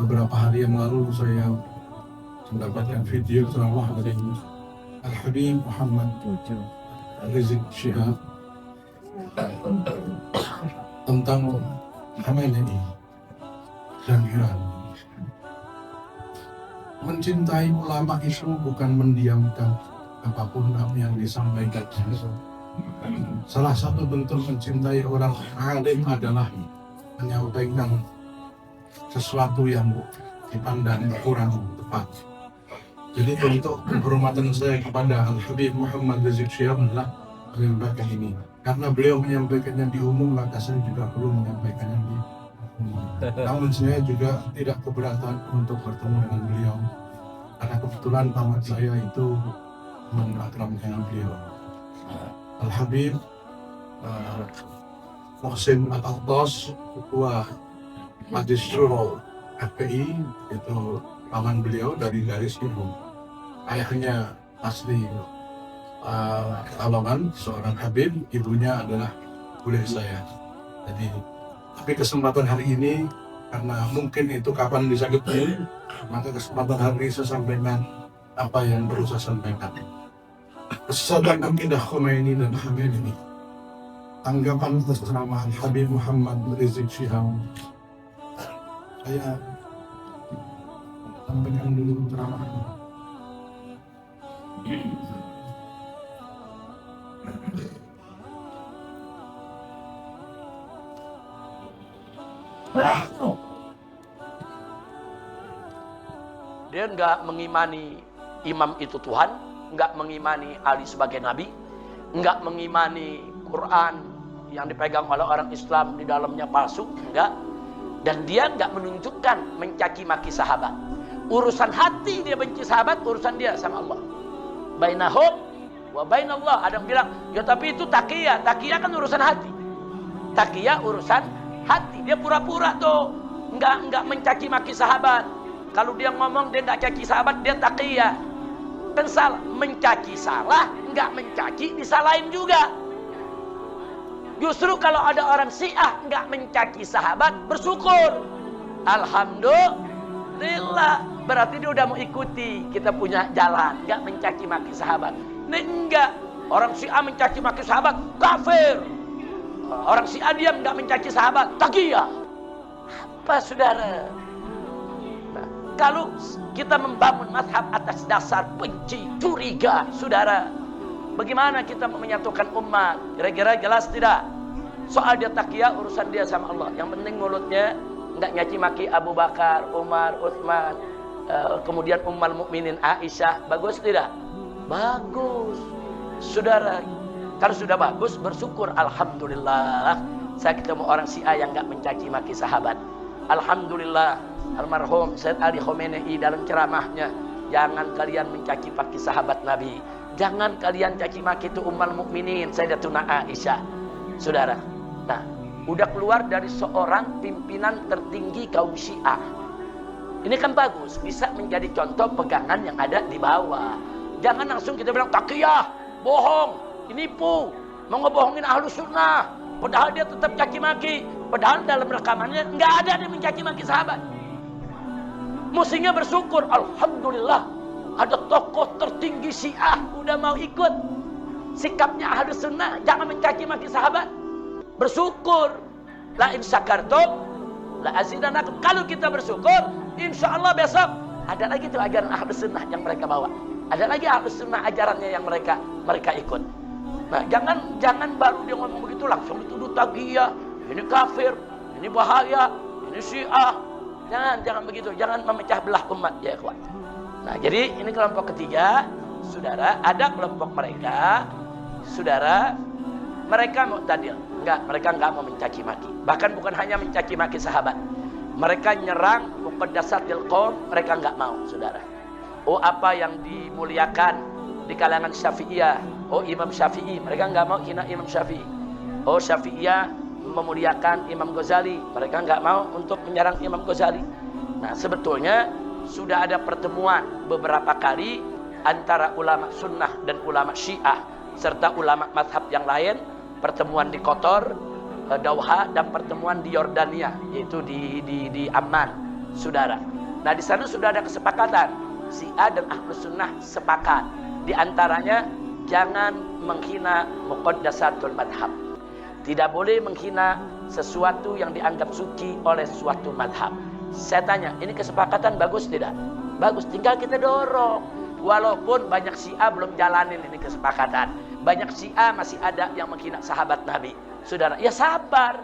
Beberapa hari yang lalu saya mendapatkan video ceramah dari Al-Habib Muhammad Rizik Syihab tentang Khamenei dan Iran. Mencintai ulama itu bukan mendiamkan apapun yang disampaikan. Salah satu bentuk mencintai orang alim adalah menyampaikan sesuatu yang dipandang kurang tepat. Jadi untuk penghormatan saya kepada Al-Habib Muhammad Rizik Syihab adalah menyampaikan ini. Karena beliau menyampaikannya di umum, maka saya juga perlu menyampaikannya di umum. Namun saya juga tidak keberatan untuk bertemu dengan beliau, karena kebetulan paman saya itu mengakramkan beliau. Al-Habib Muhsin Al-Akhtas, Ketua Majelis Syuro FPI, itu paman beliau dari garis ibu. Ayahnya asli Pekalongan, seorang Habib, ibunya adalah bule saya. Jadi, tapi kesempatan hari ini, karena mungkin itu kapan bisa ketemu, maka kesempatan hari ini saya sampaikan apa yang perlu saya sampaikan. Kesesatan akidah Khomeini dan Khamenei. Tanggapan atas ceramah Habib Muhammad Rizik Syihab. Saya sampaikan dulu ceramah. Dia nggak mengimani imam itu Tuhan, nggak mengimani Ali sebagai nabi, nggak mengimani Quran yang dipegang oleh orang Islam di dalamnya palsu, enggak. Dan dia nggak menunjukkan mencaci maki sahabat. Urusan hati dia benci sahabat, urusan dia sama Allah. Bainahum wa bainallah. Ada yang bilang, ya tapi itu taqiyah. Taqiyah kan urusan hati. Taqiyah urusan hati. Dia pura-pura tuh nggak mencaci maki sahabat. Kalau dia ngomong dia nggak caci sahabat, dia taqiyah. Kan salah, mencaci salah, nggak mencaci disalahin juga. Justru kalau ada orang Syiah nggak mencaci sahabat, bersyukur. Alhamdulillah, berarti dia udah mau ikuti kita punya jalan, nggak mencaci maki sahabat. Ini enggak, orang Syiah mencaci maki sahabat, kafir. Orang Syiah diam nggak mencaci sahabat, taqiyah. Apa saudara? Nah, kalau kita membangun mazhab atas dasar benci, curiga, saudara, bagaimana kita menyatukan umat? Kira-kira jelas tidak? Soal dia taqiyah, urusan dia sama Allah. Yang penting mulutnya nggak nyaci maki Abu Bakar, Umar, Utsman, kemudian Ummul Mukminin Aisyah. Bagus tidak? Bagus, saudara. Kalau sudah bagus, bersyukur. Alhamdulillah, saya ketemu orang Syiah yang nggak mencaci maki sahabat. Alhamdulillah, almarhum Sayyid Ali Khamenei dalam ceramahnya, jangan kalian mencaci maki sahabat Nabi, jangan kalian caci maki itu Ummul Mukminin Sayyidatuna Aisyah. Saudara, nah, udah keluar dari seorang pimpinan tertinggi kaum Syiah. Ini kan bagus, bisa menjadi contoh pegangan yang ada di bawah. Jangan langsung kita bilang taqiyah, bohong, nipu, mau ngebohongin Ahlus Sunnah, padahal dia tetap caci maki. Padahal dalam rekamannya nggak ada dia mencaci maki sahabat. Mestinya bersyukur, alhamdulillah ada tokoh tertinggi Syiah udah mau ikut sikapnya Ahlus Sunnah, jangan mencaci maki sahabat. Bersyukur. La in syakartum la azidanakum. Kalau kita bersyukur, insya Allah besok ada lagi tuh ajaran Ahlus Sunnah yang mereka bawa. Ada lagi Ahlus Sunnah ajarannya yang mereka ikut. Nah, jangan baru dia ngomong begitu langsung dituduh taqiyah, ini kafir, ini bahaya, ini Syiah. Jangan begitu, jangan memecah belah umat ya ikhwan. Nah, jadi ini kelompok ketiga, saudara, ada kelompok mereka, saudara, mereka mu'tadil. Mereka enggak mau mencaci maki. Bahkan bukan hanya mencaci maki sahabat. Mereka nyerang muqaddasatil qaum, mereka enggak mau, saudara. Oh, apa yang dimuliakan di kalangan Syafi'iyah, oh Imam Syafi'i, mereka enggak mau hina Imam Syafi'i. Oh, Syafi'iyah memuliakan Imam Ghazali, mereka enggak mau untuk menyerang Imam Ghazali. Nah, sebetulnya sudah ada pertemuan beberapa kali antara ulama sunnah dan ulama Syiah serta ulama mazhab yang lain. Pertemuan di Qatar, Dauha, dan pertemuan di Yordania, yaitu di Amman. saudara. Nah di sana sudah ada kesepakatan, Syiah dan Ahlus Sunnah sepakat. Di antaranya jangan menghina muqaddasatul madhab. Tidak boleh menghina sesuatu yang dianggap suci oleh suatu madhab. Saya tanya, ini kesepakatan bagus tidak? Bagus, tinggal kita dorong. Walaupun banyak Syiah belum jalanin ini kesepakatan. Banyak Syiah masih ada yang menghina sahabat Nabi. Saudara, ya sabar.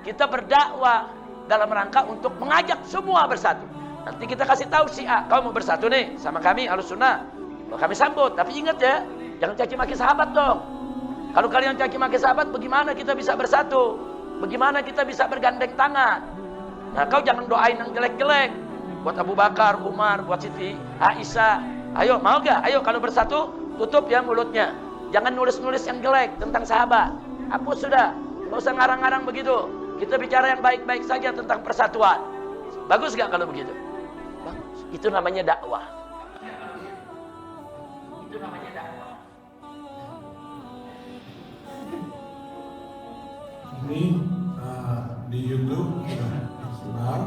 Kita berdakwah dalam rangka untuk mengajak semua bersatu. Nanti kita kasih tahu Syiah, kau mau bersatu nih sama kami Ahlus Sunnah. Kami sambut, tapi ingat ya, jangan caci maki sahabat dong. Kalau kalian caci maki sahabat, bagaimana kita bisa bersatu? Bagaimana kita bisa bergandeng tangan? Nah, kau jangan doain yang jelek-jelek. Buat Abu Bakar, Umar, buat Siti Aisyah. Ayo, mau gak? Ayo kalau bersatu, tutup ya mulutnya. Jangan nulis-nulis yang jelek tentang sahabat. Hapus sudah. Gak usah ngarang-ngarang begitu. Kita bicara yang baik-baik saja tentang persatuan. Bagus gak kalau begitu? Bagus. Itu namanya dakwah. Itu namanya dakwah. Ini di YouTube sudah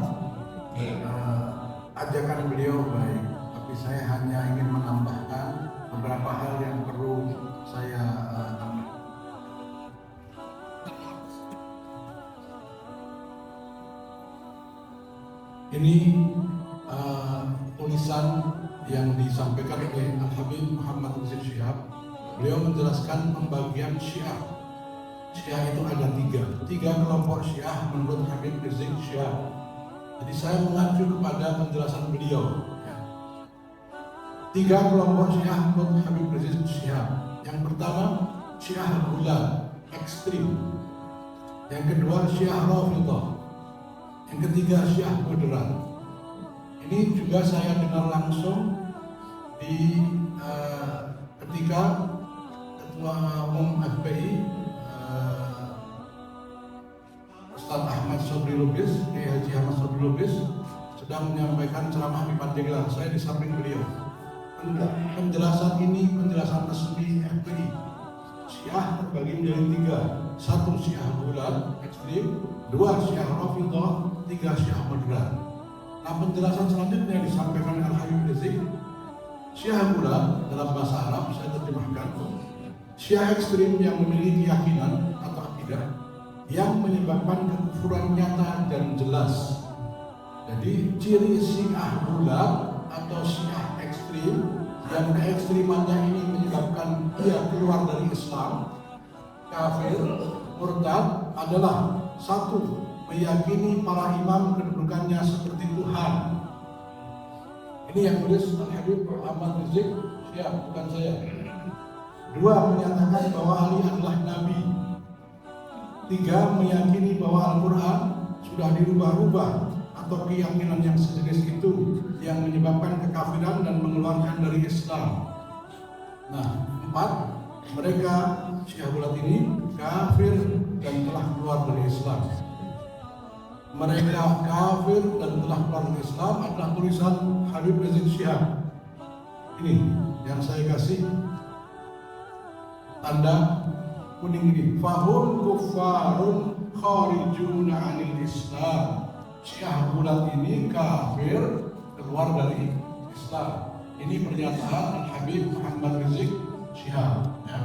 ajakan beliau baik, tapi saya hanya ingin menambahkan beberapa hal yang perlu saya tambahkan. Ini tulisan yang disampaikan oleh Al-Habib Muhammad Rizik Syihab. Beliau menjelaskan pembagian Syiah. Syiah itu ada tiga kelompok Syiah menurut Habib Rizik Syihab. Jadi saya mengacu kepada penjelasan beliau. Tiga kelompok Syiah menurut Habib Rizik Syihab. Yang pertama Syiah Gulat, ekstrim. Yang kedua Syiah Rafidhah. Yang ketiga Syiah moderat. Ini juga saya dengar langsung di ketika Ketua Umum FPI Ustaz Ahmad Sobri Lubis, Kiai Haji Ahmad Sobri Lubis sedang menyampaikan ceramah di Pandeglang. Saya di samping beliau. Penjelasan ini penjelasan resmi FPI. Syiah terbagi menjadi tiga. Satu Syiah Gulat, ekstrim. Dua Syiah Rafidhah, tiga Syiah moderat. Nah penjelasan selanjutnya disampaikan Al-Habib Rizik. Syiah Gulat dalam bahasa Arab saya terjemahkan. Syiah ekstrim yang memiliki keyakinan atau akidah yang menyebabkan kekufuran nyata dan jelas. Jadi ciri Syiah Gulat atau Syiah ekstrim yang keekstrimannya ini menyebabkan dia keluar dari Islam, kafir, murtad adalah satu, meyakini para imam kedudukannya seperti Tuhan. Ini yang tulis Al-Habib Muhammad Rizik Syihab, bukan saya. Dua, menyatakan bahwa Ali adalah Nabi. Tiga, meyakini bahwa Al-Quran sudah dirubah-rubah atau keyakinan yang sejenis itu yang menyebabkan kekafiran dan mengeluarkan dari Islam. Nah, empat, mereka Syiah Gulat ini kafir dan telah keluar dari Islam. Mereka kafir dan telah keluar dari Islam adalah tulisan Habib Rizik Syihab. Ini yang saya kasih tanda kuning ini. Fahum kuffarun kharijuna 'anil Islam. Syiah Gulat ini kafir keluar dari Islam. Ini pernyataan Al-Habib Muhammad Rizik Syihab. Ya.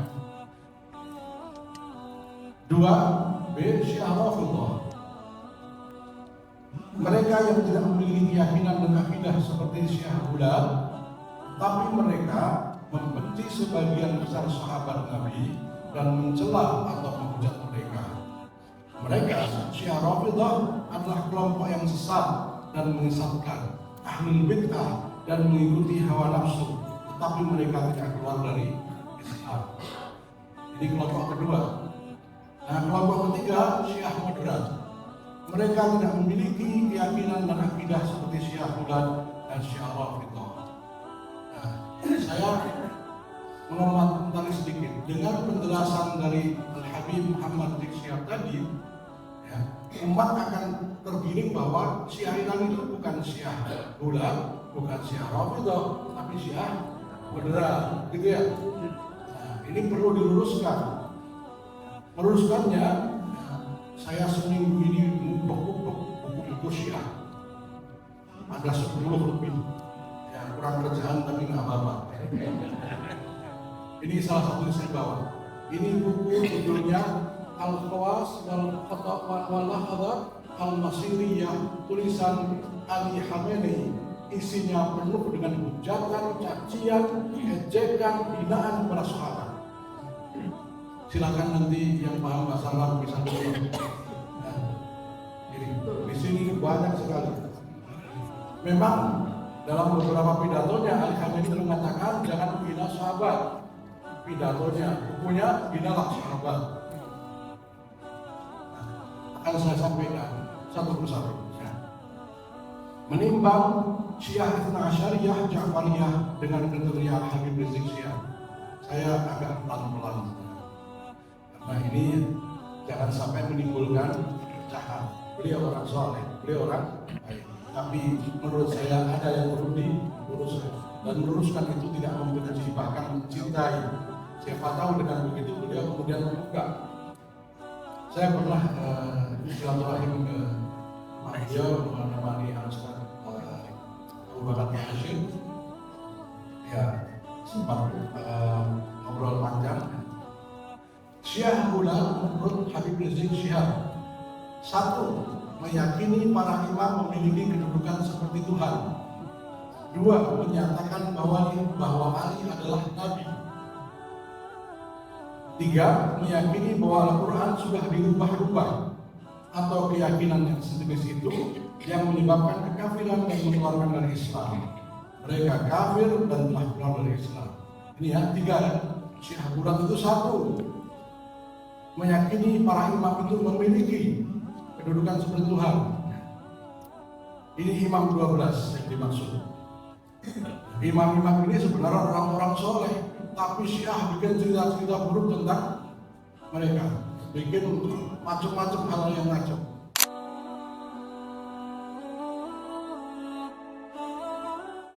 Dua, B. Syiah Rafidhah. Mereka yang tidak memiliki keyakinan dan akidah seperti Syiah Gulat, tapi mereka membenci sebagian besar sahabat Nabi dan mencela atau menghujat mereka. Mereka Syiah Rafidhah adalah kelompok yang sesat dan menyesatkan, ahlul bid'ah dan mengikuti hawa nafsu, tetapi mereka tidak keluar dari Islam. Ini kelompok kedua. Nah, kelompok ketiga Syiah moderat. Mereka tidak memiliki keyakinan dan akidah seperti Syiah Gulat dan Syiah Rafidhah. Nah, saya mengomentari sedikit dengan penjelasan dari Al-Habib Muhammad Rizik Syihab tadi. Ya, umat akan tergiring bahwa Syiah itu bukan Syiah Gulat, bukan Syiah Rafidhah, tapi Syiah moderat, gitu ya. Nah, ini perlu diluruskan. Meluruskannya, saya seminggu ini buku Syiah. ada 10 lebih. Ya, kurang kerjaan tapi nggak apa-apa. Ini salah satu yang saya bawa. Ini buku judulnya Al-Khawas wal Lahadzat Al-Masiriyah, tulisan Ali Khamenei. Isinya penuh dengan hujatan, cacian, ejekan, hinaan kepada sahabat. Silakan nanti yang paham bahasa Arab bisa baca. Di sini banyak sekali. Memang dalam beberapa pidatonya Ali Khamenei mengatakan jangan menghina sahabat. Pidatonya, bukunya hinalah sahabat. Akan saya sampaikan satu persatu. Menimbang Syiah Ithna Asyariyah Ja'fariyah dengan kriteria Habib Rizik Syihab, saya agak pelan-pelan. Karena ini jangan sampai menimbulkan perpecahan. Beliau orang soleh, beliau orang baik. Tapi menurut saya ada yang perlu diluruskan. Dan meluruskan itu tidak membenci, bahkan mencintai. Siapa tahu dengan begitu beliau kemudian membuka. Saya pernah silaturahim ke beliau menemani Ustaz Abu Bakar Hashim. Ya, sempat ngobrol panjang. Syiah pula menurut Habib Rizik Syihab, satu, meyakini para imam memiliki kedudukan seperti Tuhan. Dua, menyatakan bahwa Ali adalah Nabi. Tiga, meyakini bahwa Al-Quran sudah dirubah-rubah atau keyakinan yang sejenis itu yang menyebabkan kekafiran dan mengeluarkan dari Islam. Mereka kafir dan telah keluar dari Islam. Ini ya, tiga ya. Syiah Burat itu satu, meyakini para imam itu memiliki kedudukan seperti Tuhan. Ini imam 12 yang dimaksud. Imam-imam ini sebenarnya orang-orang soleh, tapi Syiah bikin cerita-cerita buruk tentang mereka, bikin macam-macam hal yang ngaco.